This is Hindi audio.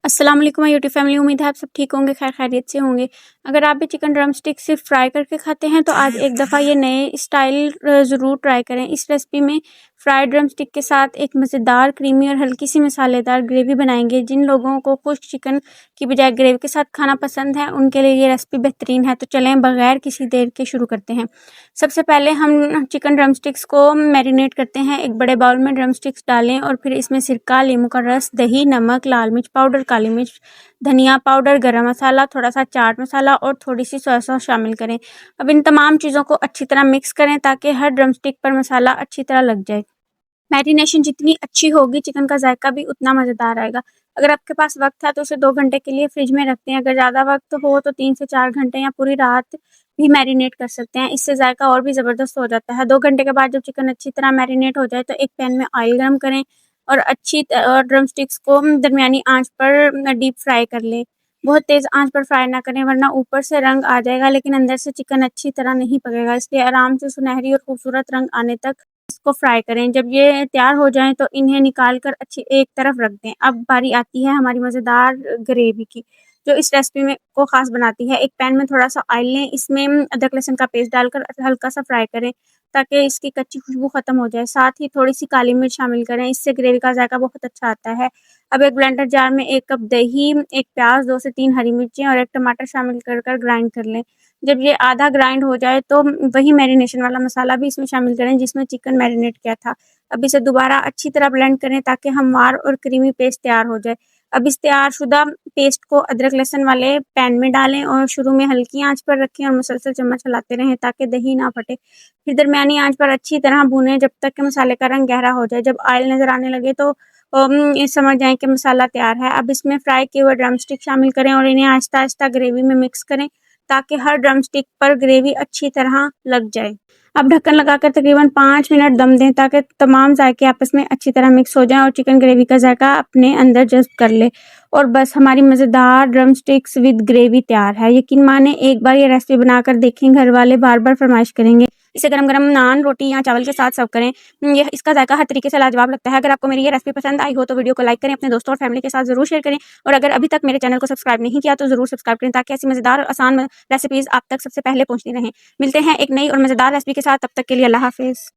अस्सलाम वालेकुम माय यूट्यूब फैमिली। उम्मीद है आप सब ठीक होंगे, खैर खैरियत से होंगे। अगर आप भी चिकन ड्रम स्टिक सिर्फ फ्राई करके खाते हैं तो आज एक दफ़ा ये नए स्टाइल ज़रूर ट्राई करें। इस रेसिपी में फ्राइड ड्रम स्टिक के साथ एक मज़ेदार, क्रीमी और हल्की सी मसालेदार ग्रेवी बनाएंगे। जिन लोगों को खुश्क चिकन की बजाय ग्रेवी के साथ खाना पसंद है उनके लिए ये रेसिपी बेहतरीन है। तो चलें बगैर किसी देर के शुरू करते हैं। सबसे पहले हम चिकन ड्रम स्टिक्स को मैरिनेट करते हैं। एक बड़े बाउल में ड्रम स्टिक्स डालें और फिर इसमें सिरका, नींबू का रस, दही, नमक, लाल मिर्च पाउडर, काली मिर्च, धनिया पाउडर, गरम मसाला, थोड़ा सा चाट मसाला और थोड़ी सी सोया सॉस शामिल करें। अब इन तमाम चीज़ों को अच्छी तरह मिक्स करें ताकि हर ड्रम स्टिक पर मसाला अच्छी तरह लग जाए। मैरिनेशन जितनी अच्छी होगी चिकन का जायका भी उतना मज़ेदार आएगा। अगर आपके पास वक्त है तो उसे 2 घंटे के लिए फ्रिज में रखते हैं। अगर ज़्यादा वक्त हो तो 3 से 4 घंटे या पूरी रात भी मैरिनेट कर सकते हैं। इससे जायका और भी ज़बरदस्त हो जाता है। 2 घंटे के बाद जब चिकन अच्छी तरह मैरिनेट हो जाए तो एक पैन में ऑयल गर्म करें और ड्रम स्टिक्स को दरमियानी आंच पर डीप फ्राई कर लें। बहुत तेज़ आंच पर फ्राई ना करें वरना ऊपर से रंग आ जाएगा लेकिन अंदर से चिकन अच्छी तरह नहीं पकेगा। इसलिए आराम से सुनहरी और खूबसूरत रंग आने तक इसको फ्राई करें। जब ये तैयार हो जाएँ तो इन्हें निकाल कर अच्छी एक तरफ रख दें। अब बारी आती है हमारी मज़ेदार ग्रेवी की, जो इस रेसिपी में को ख़ास बनाती है। एक पैन में थोड़ा-सा ऑयल लें, इसमें अदरक लहसुन का पेस्ट डालकर हल्का-सा फ्राई करें ताकि इसकी कच्ची खुशबू ख़त्म हो जाए। साथ ही थोड़ी-सी काली मिर्च शामिल करें, इससे ग्रेवी का जायका बहुत अच्छा आता है। अब एक ब्लेंडर जार में 1 कप दही, 1 प्याज़, 2 से 3 हरी मिर्चें और 1 टमाटर शामिल कर ग्राइंड कर लें। जब ये आधा ग्राइंड हो जाए तो वही मैरिनेशन वाला मसाला भी इसमें शामिल करें जिसमें चिकन मैरिनेट किया था। अब इसे दोबारा अच्छी तरह ब्लेंड करें ताकि हमवार और क्रीमी पेस्ट तैयार हो जाए। अब इस तैयारशुदा पेस्ट को अदरक लहसुन वाले पैन में डालें और शुरू में हल्की आंच पर रखें और मुसलसल चम्मच चलाते रहें ताकि दही ना फटे। फिर दरमियानी आंच पर अच्छी तरह भूनें जब तक कि मसाले का रंग गहरा हो जाए। जब ऑयल नज़र आने लगे तो ये समझ जाएँ कि मसाला तैयार है। अब इसमें फ्राई किए हुए ड्रम स्टिक शामिल करें और इन्हें आहिस्ता-आहिस्ता ग्रेवी में मिक्स करें ताकि हर ड्रम स्टिक पर ग्रेवी अच्छी तरह लग जाए। अब ढक्कन लगाकर तकरीबन 5 मिनट दम दें ताकि तमाम जायके आपस में अच्छी तरह मिक्स हो जाएँ और चिकन ग्रेवी का जायका अपने अंदर जज़्ब कर ले। और बस हमारी मज़ेदार ड्रम स्टिक्स विद ग्रेवी तैयार है। यकीन मानें एक बार ये रेसिपी बनाकर देखें, घर वाले बार-बार फरमाइश करेंगे। इसे गरम-गरम नान, रोटी या चावल के साथ सर्व करें। ये इसका जायका हर तरीके से लाजवाब लगता है। अगर आपको मेरी ये रेसिपी पसंद आई हो तो वीडियो को लाइक करें, अपने दोस्तों और फैमिली के साथ ज़रूर शेयर करें और अगर अभी तक मेरे चैनल को सब्सक्राइब नहीं किया तो ज़रूर सब्सक्राइब करें ताकि ऐसी मज़ेदार और आसान रेसिपीज़ आप तक सबसे पहले पहुँचती रहें। मिलते हैं एक नई और मज़ेदार रेसिपी के साथ, तब तक के लिए अल्लाह हाफ़िज़।